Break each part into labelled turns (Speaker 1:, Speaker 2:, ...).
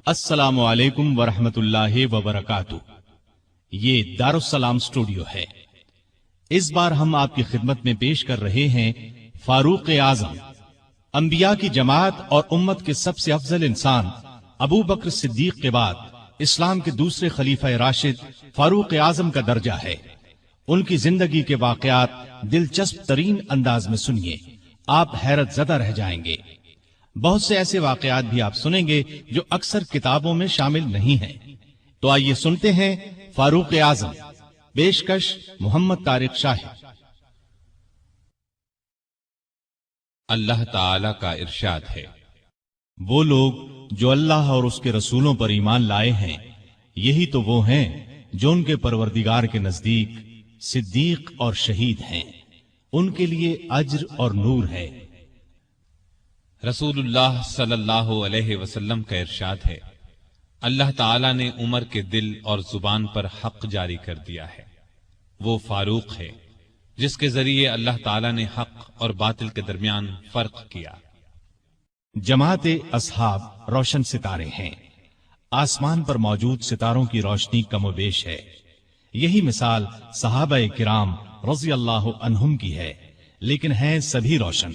Speaker 1: السلام علیکم ورحمۃ اللہ وبرکاتہ۔ یہ دارالسلام اسٹوڈیو ہے۔ اس بار ہم آپ کی خدمت میں پیش کر رہے ہیں فاروق اعظم، انبیاء کی جماعت اور امت کے سب سے افضل انسان ابو بکر صدیق کے بعد اسلام کے دوسرے خلیفہ راشد فاروق اعظم کا درجہ ہے۔ ان کی زندگی کے واقعات دلچسپ ترین انداز میں سنیے، آپ حیرت زدہ رہ جائیں گے۔ بہت سے ایسے واقعات بھی آپ سنیں گے جو اکثر کتابوں میں شامل نہیں ہیں۔ تو آئیے سنتے ہیں فاروق اعظم۔ پیشکش محمد طارق شاہ۔
Speaker 2: اللہ تعالی کا ارشاد ہے،
Speaker 1: وہ لوگ جو اللہ اور اس کے رسولوں پر ایمان لائے ہیں، یہی تو وہ ہیں جو ان کے پروردگار کے نزدیک صدیق اور شہید ہیں، ان کے لیے اجر اور نور ہے۔
Speaker 2: رسول اللہ صلی اللہ علیہ وسلم کا ارشاد ہے، اللہ تعالی نے عمر کے دل اور زبان پر حق جاری کر دیا ہے۔ وہ فاروق ہے جس کے ذریعے اللہ تعالی نے حق اور باطل کے درمیان فرق کیا۔
Speaker 1: جماعت اصحاب روشن ستارے ہیں، آسمان پر موجود ستاروں کی روشنی کم و بیش ہے۔ یہی مثال صحابہ کرام رضی اللہ عنہم کی ہے، لیکن ہیں سبھی روشن۔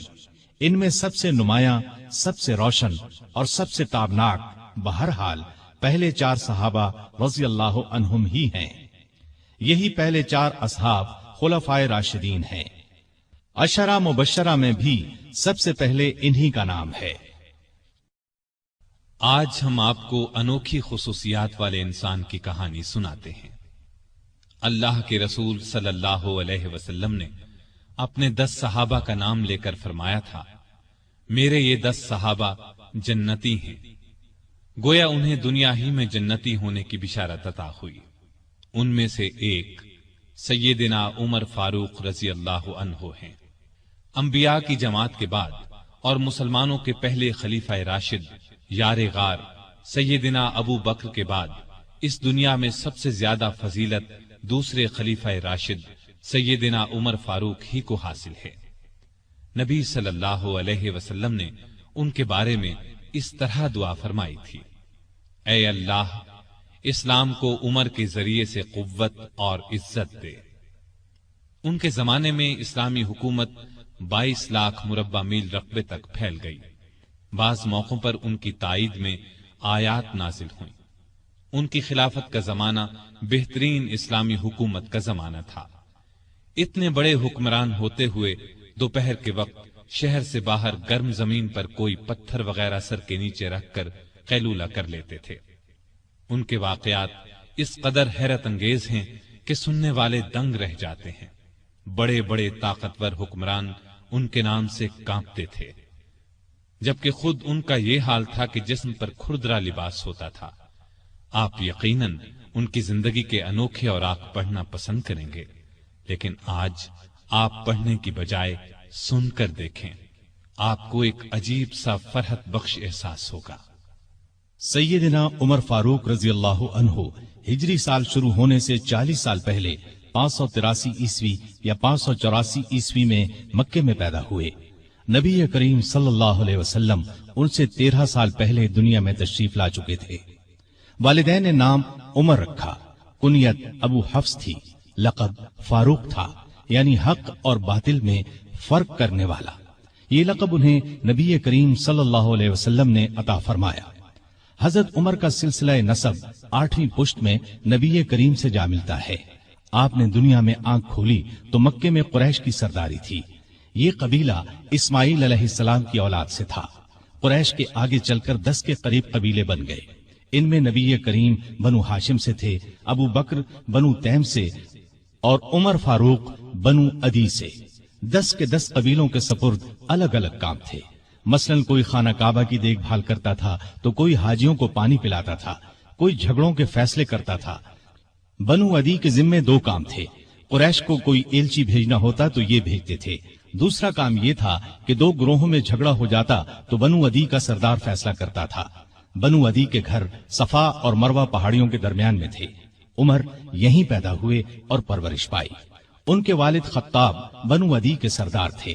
Speaker 1: ان میں سب سے نمایاں، سب سے روشن اور سب سے تابناک بہرحال پہلے چار صحابہ رضی اللہ عنہم ہی ہیں۔ یہی پہلے چار اصحاب خلفائے راشدین ہیں۔ عشرہ مبشرہ میں بھی سب سے پہلے انہی کا نام ہے۔
Speaker 2: آج ہم آپ کو انوکھی خصوصیات والے انسان کی کہانی سناتے ہیں۔ اللہ کے رسول صلی اللہ علیہ وسلم نے اپنے 10 صحابہ کا نام لے کر فرمایا تھا، میرے یہ 10 صحابہ جنتی ہیں۔ گویا انہیں دنیا ہی میں جنتی ہونے کی بشارت عطا ہوئی۔ ان میں سے ایک سیدنا عمر فاروق رضی اللہ عنہ ہیں۔ انبیاء کی جماعت کے بعد اور مسلمانوں کے پہلے خلیفہ راشد یار غار سیدنا ابو بکر کے بعد اس دنیا میں سب سے زیادہ فضیلت دوسرے خلیفہ راشد سیدنا عمر فاروق ہی کو حاصل ہے۔ نبی صلی اللہ علیہ وسلم نے ان کے بارے میں اس طرح دعا فرمائی تھی، اے اللہ، اسلام کو عمر کے ذریعے سے قوت اور عزت دے۔ ان کے زمانے میں اسلامی حکومت 22 لاکھ مربع میل رقبے تک پھیل گئی۔ بعض موقعوں پر ان کی تائید میں آیات نازل ہوئیں۔ ان کی خلافت کا زمانہ بہترین اسلامی حکومت کا زمانہ تھا۔ اتنے بڑے حکمران ہوتے ہوئے دوپہر کے وقت شہر سے باہر گرم زمین پر کوئی پتھر وغیرہ سر کے نیچے رکھ کر قیلولہ کر لیتے تھے۔ ان کے واقعات اس قدر حیرت انگیز ہیں کہ سننے والے دنگ رہ جاتے ہیں۔ بڑے بڑے طاقتور حکمران ان کے نام سے کانپتے تھے، جبکہ خود ان کا یہ حال تھا کہ جسم پر کھردرا لباس ہوتا تھا۔ آپ یقیناً ان کی زندگی کے انوکھے اور آپ پڑھنا پسند کریں گے، لیکن آج آپ پڑھنے کی بجائے سن کر دیکھیں، آپ کو ایک عجیب سا فرحت بخش احساس ہوگا۔
Speaker 1: سیدنا عمر فاروق رضی اللہ عنہ ہجری سال شروع ہونے سے 40 سال پہلے 583 عیسوی یا 584 عیسوی میں مکے میں پیدا ہوئے۔ نبی کریم صلی اللہ علیہ وسلم ان سے 13 سال پہلے دنیا میں تشریف لا چکے تھے۔ والدین نے نام عمر رکھا، کنیت ابو حفص تھی، لقب فاروق تھا، یعنی حق اور باطل میں فرق کرنے والا۔ یہ لقب انہیں نبی کریم صلی اللہ علیہ وسلم نے عطا فرمایا۔ حضرت عمر کا سلسلہ نسب 8ویں پشت میں نبی کریم سے جا ملتا ہے۔ آپ نے دنیا میں آنکھ کھولی تو مکے میں قریش کی سرداری تھی۔ یہ قبیلہ اسماعیل علیہ السلام کی اولاد سے تھا۔ قریش کے آگے چل کر 10 کے قریب قبیلے بن گئے۔ ان میں نبی کریم بنو ہاشم سے تھے، ابو بکر بنو تیم سے اور عمر فاروق بنو عدی سے۔ 10 کے 10 قبیلوں کے سپرد الگ الگ کام تھے۔ مثلا کوئی خانہ کعبہ کی دیکھ بھال کرتا تھا تو کوئی حاجیوں کو پانی پلاتا تھا، کوئی جھگڑوں کے فیصلے کرتا تھا۔ بنو عدی کے ذمے 2 کام تھے۔ قریش کو کوئی ایلچی بھیجنا ہوتا تو یہ بھیجتے تھے۔ دوسرا کام یہ تھا کہ 2 گروہوں میں جھگڑا ہو جاتا تو بنو عدی کا سردار فیصلہ کرتا تھا۔ بنو عدی کے گھر صفا اور مروہ پہاڑیوں کے درمیان میں تھے۔ عمر یہیں پیدا ہوئے اور پرورش پائی۔ ان کے والد خطاب بنو عدی کے سردار تھے۔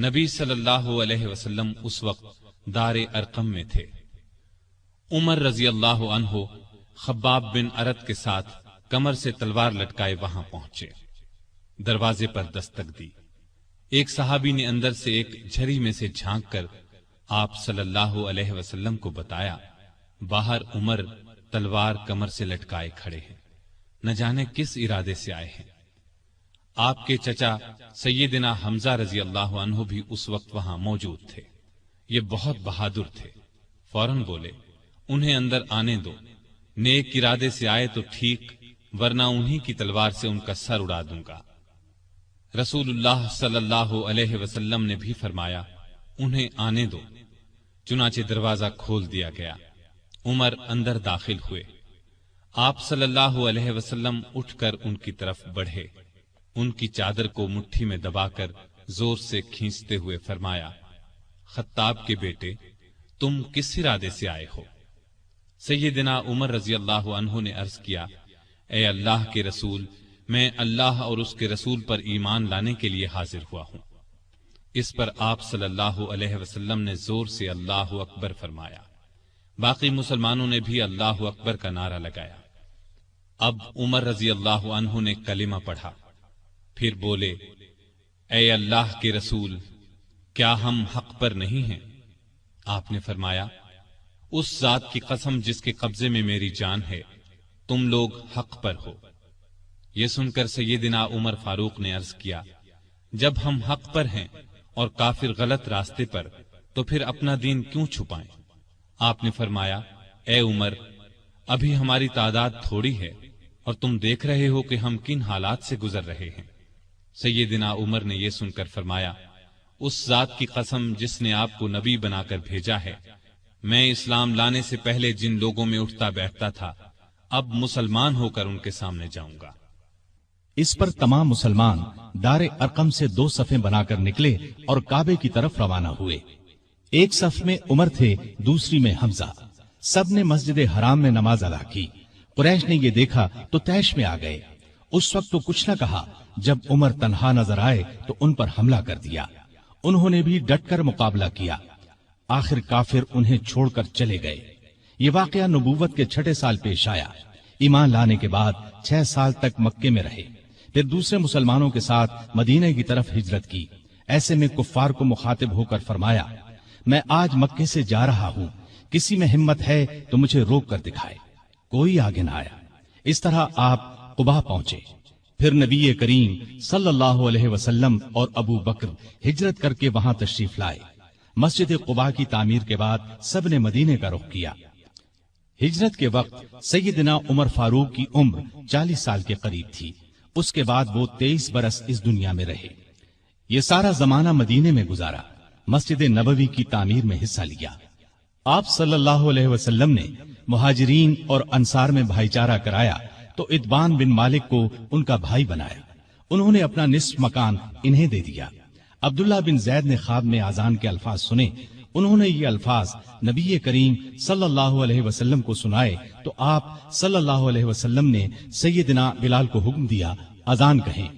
Speaker 2: نبی صلی اللہ علیہ وسلم اس وقت دار ارقم میں تھے۔ عمر رضی اللہ عنہ خباب بن ارت کے ساتھ کمر سے تلوار لٹکائے وہاں پہنچے۔ دروازے پر دستک دی۔ ایک صحابی نے اندر سے ایک جھری میں سے جھانک کر آپ صلی اللہ علیہ وسلم کو بتایا، باہر عمر تلوار کمر سے لٹکائے کھڑے ہیں، نہ جانے کس ارادے سے آئے ہیں۔ آپ کے چچا سیدنا حمزہ رضی اللہ عنہ بھی اس وقت وہاں موجود تھے۔ یہ بہت بہادر تھے، فوراً بولے انہیں اندر آنے دو، نیک ارادے سے آئے تو ٹھیک، ورنہ انہی کی تلوار سے ان کا سر اڑا دوں گا۔ رسول اللہ صلی اللہ علیہ وسلم نے بھی فرمایا انہیں آنے دو۔ چنانچہ دروازہ کھول دیا گیا۔ عمر اندر داخل ہوئے۔ آپ صلی اللہ علیہ وسلم اٹھ کر ان کی طرف بڑھے، ان کی چادر کو مٹھی میں دبا کر زور سے کھینچتے ہوئے فرمایا، خطاب کے بیٹے، تم کس ارادے سے آئے ہو؟ سیدنا عمر رضی اللہ عنہ نے عرض کیا، اے اللہ کے رسول، میں اللہ اور اس کے رسول پر ایمان لانے کے لیے حاضر ہوا ہوں۔ اس پر آپ صلی اللہ علیہ وسلم نے زور سے اللہ اکبر فرمایا۔ باقی مسلمانوں نے بھی اللہ اکبر کا نعرہ لگایا۔ اب عمر رضی اللہ عنہ نے کلمہ پڑھا، پھر بولے، اے اللہ کے رسول، کیا ہم حق پر نہیں ہیں؟ آپ نے فرمایا، اس ذات کی قسم جس کے قبضے میں میری جان ہے، تم لوگ حق پر ہو۔ یہ سن کر سیدنا عمر فاروق نے عرض کیا، جب ہم حق پر ہیں اور کافر غلط راستے پر، تو پھر اپنا دین کیوں چھپائیں؟ آپ نے فرمایا، اے عمر، ابھی ہماری تعداد تھوڑی ہے اور تم دیکھ رہے ہو کہ ہم کن حالات سے گزر رہے ہیں۔ سیدنا عمر نے یہ سن کر فرمایا، اس ذات کی قسم جس نے آپ کو نبی بنا کر بھیجا ہے، میں اسلام لانے سے پہلے جن لوگوں میں اٹھتا بیٹھتا تھا، اب مسلمان ہو کر ان کے سامنے جاؤں گا۔
Speaker 1: اس پر تمام مسلمان دار ارقم سے 2 صفیں بنا کر نکلے اور کعبے کی طرف روانہ ہوئے۔ ایک صف میں عمر تھے، دوسری میں حمزہ۔ سب نے مسجد حرام میں نماز ادا کی۔ قریش نے یہ دیکھا تو طیش میں آ گئے۔ اس وقت تو کچھ نہ کہا، جب عمر تنہا نظر آئے تو ان پر حملہ کر دیا۔ انہوں نے بھی ڈٹ کر مقابلہ کیا۔ آخر کافر انہیں چھوڑ کر چلے گئے۔ یہ واقعہ نبوت کے 6 سال پیش آیا۔ ایمان لانے کے بعد 6 سال تک مکے میں رہے، پھر دوسرے مسلمانوں کے ساتھ مدینہ کی طرف ہجرت کی۔ ایسے میں کفار کو مخاطب ہو کر فرمایا، میں آج مکے سے جا رہا ہوں، کسی میں ہمت ہے تو مجھے روک کر دکھائے۔ کوئی آگے نہ آیا۔ اس طرح آپ قباء پہنچے۔ پھر نبی کریم صلی اللہ علیہ وسلم اور ابو بکر ہجرت کر کے وہاں تشریف لائے۔ مسجد قباء کی تعمیر کے بعد سب نے مدینے کا رخ کیا۔ ہجرت کے وقت سیدنا عمر فاروق کی عمر 40 سال کے قریب تھی۔ اس کے بعد وہ 23 برس اس دنیا میں رہے۔ یہ سارا زمانہ مدینے میں گزارا، مسجد نبوی کی تعمیر میں حصہ لیا۔ آپ صلی اللہ علیہ وسلم نے مہاجرین اور انصار میں بھائی چارہ کرایا تو اتبان بن مالک کو ان کا بھائی بنایا۔ انہوں نے اپنا نصف مکان انہیں دے دیا۔ عبداللہ بن زید نے خواب میں اذان کے الفاظ سنے۔ انہوں نے یہ الفاظ نبی کریم صلی اللہ علیہ وسلم کو سنائے تو آپ صلی اللہ علیہ وسلم نے سیدنا بلال کو حکم دیا، اذان کہیں۔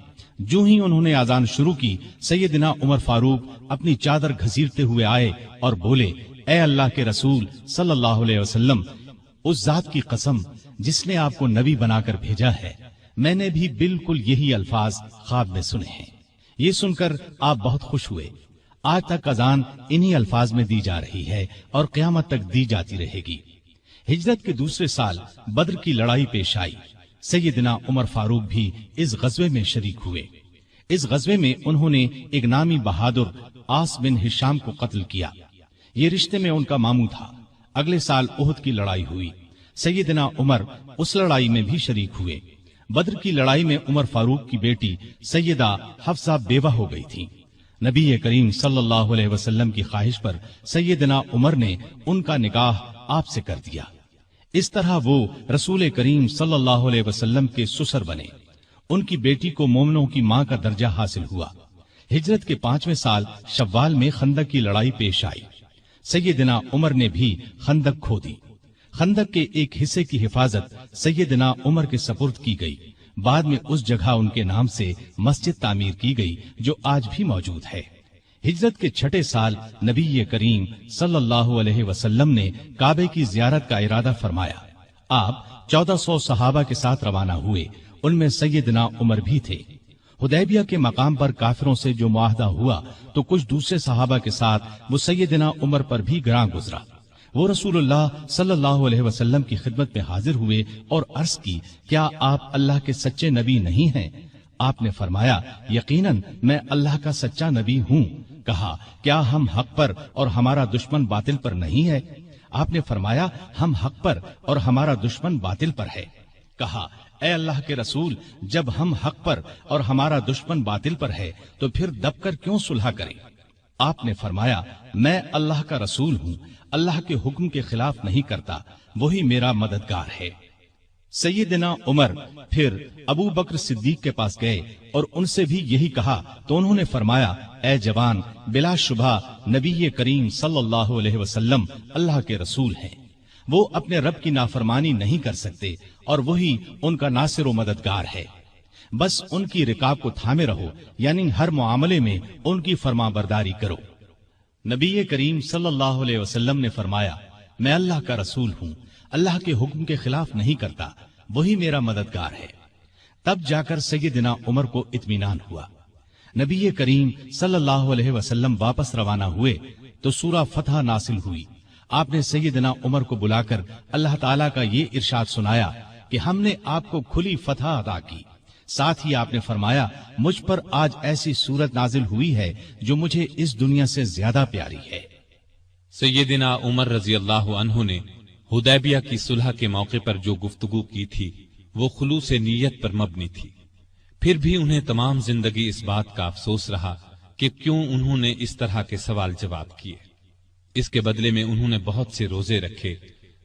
Speaker 1: جو ہی انہوں نے اذان شروع کی، سیدنا عمر فاروق اپنی چادر گھسیٹتے ہوئے آئے اور بولے، اے اللہ کے رسول صلی اللہ علیہ وسلم، اس ذات کی قسم جس نے آپ کو نبی بنا کر بھیجا ہے، میں نے بھی بالکل یہی الفاظ خواب میں سنے ہیں۔ یہ سن کر آپ بہت خوش ہوئے۔ آج تک اذان انہی الفاظ میں دی جا رہی ہے اور قیامت تک دی جاتی رہے گی۔ ہجرت کے دوسرے سال بدر کی لڑائی پیش آئی۔ سیدنا عمر فاروق بھی اس غزوے میں شریک ہوئے۔ اس غزوے میں انہوں نے ایک نامی بہادر عاص بن ہشام کو قتل کیا۔ یہ رشتے میں ان کا ماموں تھا۔ اگلے سال احد کی لڑائی ہوئی۔ سیدنا عمر اس لڑائی میں بھی شریک ہوئے۔ بدر کی لڑائی میں عمر فاروق کی بیٹی سیدہ حفصہ بیوہ ہو گئی تھی۔ نبی کریم صلی اللہ علیہ وسلم کی خواہش پر سیدنا عمر نے ان کا نکاح آپ سے کر دیا۔ اس طرح وہ رسول کریم صلی اللہ علیہ وسلم کے سسر بنے۔ ان کی بیٹی کو مومنوں کی ماں کا درجہ حاصل ہوا۔ ہجرت کے 5ویں سال شوال میں خندق کی لڑائی پیش آئی۔ سیدنا عمر نے بھی خندق کھو دی۔ خندق کے ایک حصے کی حفاظت سیدنا عمر کے سپرد کی گئی۔ بعد میں اس جگہ ان کے نام سے مسجد تعمیر کی گئی جو آج بھی موجود ہے۔ ہجرت کے چھٹے سال نبی کریم صلی اللہ علیہ وسلم نے کعبے کی زیارت کا ارادہ فرمایا۔ آپ 1400 صحابہ کے ساتھ روانہ ہوئے، ان میں سیدنا عمر بھی تھے۔ حدیبیہ کے مقام پر کافروں سے جو معاہدہ ہوا تو کچھ دوسرے صحابہ کے ساتھ وہ سیدنا عمر پر بھی گراں گزرا۔ وہ رسول اللہ صلی اللہ علیہ وسلم کی خدمت میں حاضر ہوئے اور عرض کی، کیا آپ اللہ کے سچے نبی نہیں ہیں؟ آپ نے فرمایا، یقیناً میں اللہ کا سچا نبی ہوں۔ کہا، کیا ہم حق پر اور ہمارا دشمن باطل پر نہیں ہے؟ آپ نے فرمایا، ہم حق پر اور ہمارا دشمن باطل پر ہے۔ کہا، اے اللہ کے رسول، جب ہم حق پر اور ہمارا دشمن باطل پر ہے تو پھر دب کر کیوں صلح کریں؟ آپ نے فرمایا، میں اللہ کا رسول ہوں، اللہ کے حکم کے خلاف نہیں کرتا، وہی میرا مددگار ہے۔ سیدنا عمر پھر ابو بکر صدیق کے پاس گئے اور ان سے بھی یہی کہا تو انہوں نے فرمایا، اے جوان، بلا شبہ نبی کریم صلی اللہ علیہ وسلم اللہ کے رسول ہیں۔ وہ اپنے رب کی نافرمانی نہیں کر سکتے اور وہی ان کا ناصر و مددگار ہے۔ بس ان کی رکاب کو تھامے رہو، یعنی ہر معاملے میں ان کی فرما برداری کرو۔ نبی کریم صلی اللہ علیہ وسلم نے فرمایا، میں اللہ کا رسول ہوں، اللہ کے حکم کے خلاف نہیں کرتا، وہی میرا مددگار ہے۔ تب جا کر سیدنا عمر کو اطمینان ہوا۔ نبی کریم صلی اللہ علیہ وسلم واپس روانہ ہوئے تو سورہ فتح نازل ہوئی۔ آپ نے سیدنا عمر کو بلا کر اللہ تعالیٰ کا یہ ارشاد سنایا کہ ہم نے آپ کو کھلی فتح عطا کی۔ ساتھ ہی آپ نے فرمایا، مجھ پر آج ایسی صورت نازل ہوئی ہے جو مجھے اس دنیا سے زیادہ پیاری ہے۔
Speaker 2: سیدنا عمر رضی اللہ عنہ نے حدیبیہ کی صلح کے موقع پر جو گفتگو کی تھی وہ خلوص نیت پر مبنی تھی۔ پھر بھی انہیں تمام زندگی اس بات کا افسوس رہا کہ کیوں انہوں نے اس طرح کے سوال جواب کیے۔ اس کے بدلے میں انہوں نے بہت سے روزے رکھے،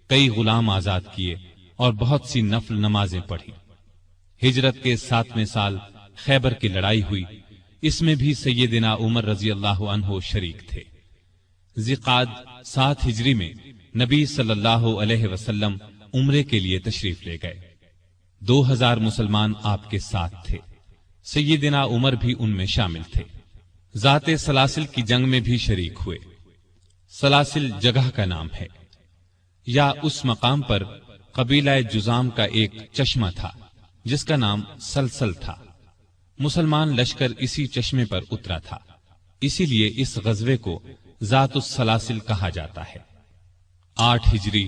Speaker 2: کئی غلام آزاد کیے اور بہت سی نفل نمازیں پڑھی۔ ہجرت کے 7ویں سال خیبر کی لڑائی ہوئی، اس میں بھی سیدنا عمر رضی اللہ عنہ شریک تھے۔ ذیقعد 7 ہجری میں نبی صلی اللہ علیہ وسلم عمرے کے لیے تشریف لے گئے۔ 2000 مسلمان آپ کے ساتھ تھے، سیدنا عمر بھی ان میں شامل تھے۔ ذات سلاسل کی جنگ میں بھی شریک ہوئے۔ سلاسل جگہ کا نام ہے، یا اس مقام پر قبیلہ جزام کا ایک چشمہ تھا جس کا نام سلسل تھا۔ مسلمان لشکر اسی چشمے پر اترا تھا، اسی لیے اس غزوے کو ذات السلاسل کہا جاتا ہے۔ 8 ہجری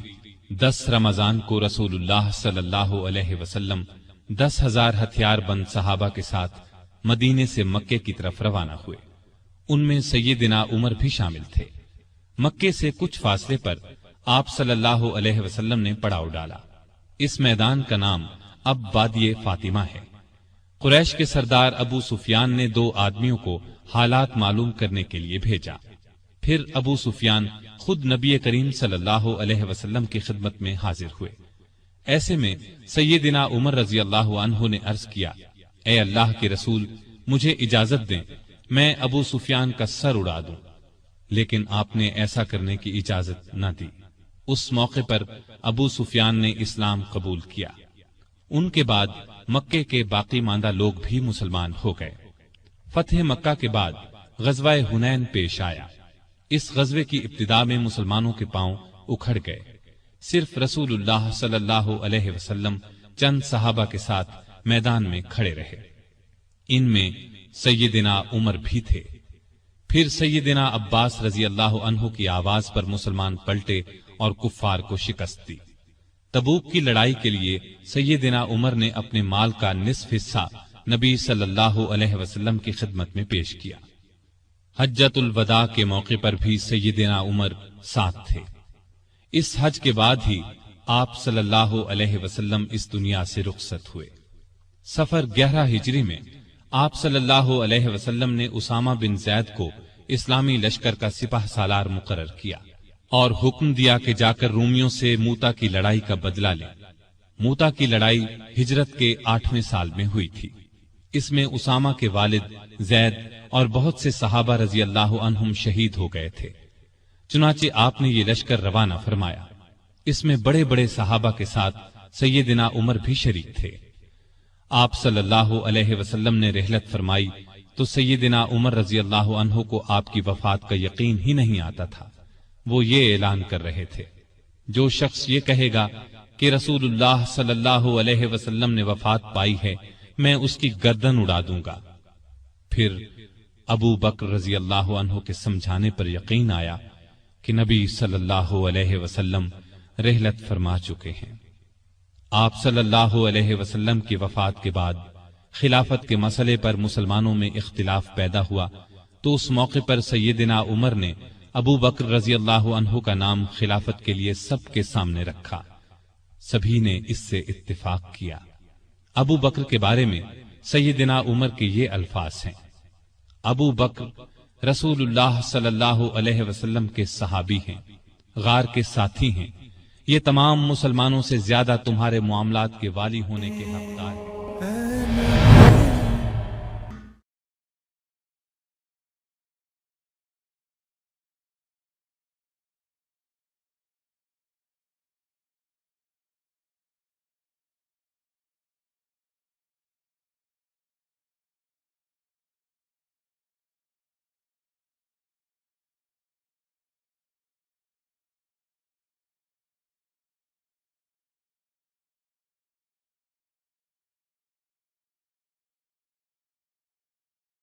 Speaker 2: 10 رمضان کو رسول اللہ صلی اللہ علیہ وسلم 10,000 ہتھیار بند صحابہ کے ساتھ مدینے سے مکے کی طرف روانہ ہوئے۔ ان میں سیدنا عمر بھی شامل تھے۔ مکے سے کچھ فاصلے پر آپ صلی اللہ علیہ وسلم نے پڑاؤ ڈالا۔ اس میدان کا نام اب وادی فاطمہ ہے۔ قریش کے سردار ابو سفیان نے 2 آدمیوں کو حالات معلوم کرنے کے لیے بھیجا۔ پھر ابو سفیان خود نبی کریم صلی اللہ علیہ وسلم کی خدمت میں حاضر ہوئے۔ ایسے میں سیدنا عمر رضی اللہ عنہ نے عرض کیا، اے اللہ کے رسول، مجھے اجازت دیں میں ابو سفیان کا سر اڑا دوں۔ لیکن آپ نے ایسا کرنے کی اجازت نہ دی۔ اس موقع پر ابو سفیان نے اسلام قبول کیا۔ ان کے بعد مکے کے باقی ماندہ لوگ بھی مسلمان ہو گئے۔ فتح مکہ کے بعد غزوہ حنین پیش آیا۔ اس غزوے کی ابتدا میں مسلمانوں کے پاؤں اکھڑ گئے۔ صرف رسول اللہ صلی اللہ علیہ وسلم چند صحابہ کے ساتھ میدان میں کھڑے رہے۔ ان میں سیدنا عمر بھی تھے۔ پھر سیدنا عباس رضی اللہ عنہ کی آواز پر مسلمان پلٹے اور کفار کو شکست دی۔ تبوک کی لڑائی کے لیے سیدنا عمر نے اپنے مال کا نصف حصہ نبی صلی اللہ علیہ وسلم کی خدمت میں پیش کیا۔ حجۃ الوداع کے موقع پر بھی سیدنا عمر ساتھ تھے۔ اس حج کے بعد ہی آپ صلی اللہ علیہ وسلم اس دنیا سے رخصت ہوئے۔ سفر 11 ہجری میں آپ صلی اللہ علیہ وسلم نے اسامہ بن زید کو اسلامی لشکر کا سپہ سالار مقرر کیا اور حکم دیا کہ جا کر رومیوں سے موتا کی لڑائی کا بدلہ لیں۔ موتا کی لڑائی ہجرت کے 8ویں سال میں ہوئی تھی۔ اس میں اسامہ کے والد زید اور بہت سے صحابہ رضی اللہ عنہم شہید ہو گئے تھے۔ چنانچہ آپ نے یہ لشکر روانہ فرمایا۔ اس میں بڑے بڑے صحابہ کے ساتھ سیدنا عمر بھی شریک تھے۔ آپ صلی اللہ علیہ وسلم نے رحلت فرمائی تو سیدنا عمر رضی اللہ عنہ کو آپ کی وفات کا یقین ہی نہیں آتا تھا۔ وہ یہ اعلان کر رہے تھے، جو شخص یہ کہے گا کہ رسول اللہ صلی اللہ علیہ وسلم نے وفات پائی ہے، میں اس کی گردن اڑا دوں گا۔ پھر ابو بکر رضی اللہ عنہ کے سمجھانے پر یقین آیا کہ نبی صلی اللہ علیہ وسلم رحلت فرما چکے ہیں۔ آپ صلی اللہ علیہ وسلم کی وفات کے بعد خلافت کے مسئلے پر مسلمانوں میں اختلاف پیدا ہوا، تو اس موقع پر سیدنا عمر نے ابو بکر رضی اللہ عنہ کا نام خلافت کے لیے سب کے سامنے رکھا۔ سبھی نے اس سے اتفاق کیا۔ ابو بکر کے بارے میں سیدنا عمر کے یہ الفاظ ہیں: ابو بکر رسول اللہ صلی اللہ علیہ وسلم کے صحابی ہیں، غار کے ساتھی ہیں، یہ تمام مسلمانوں سے زیادہ تمہارے معاملات کے والی ہونے کے حقدار ہیں۔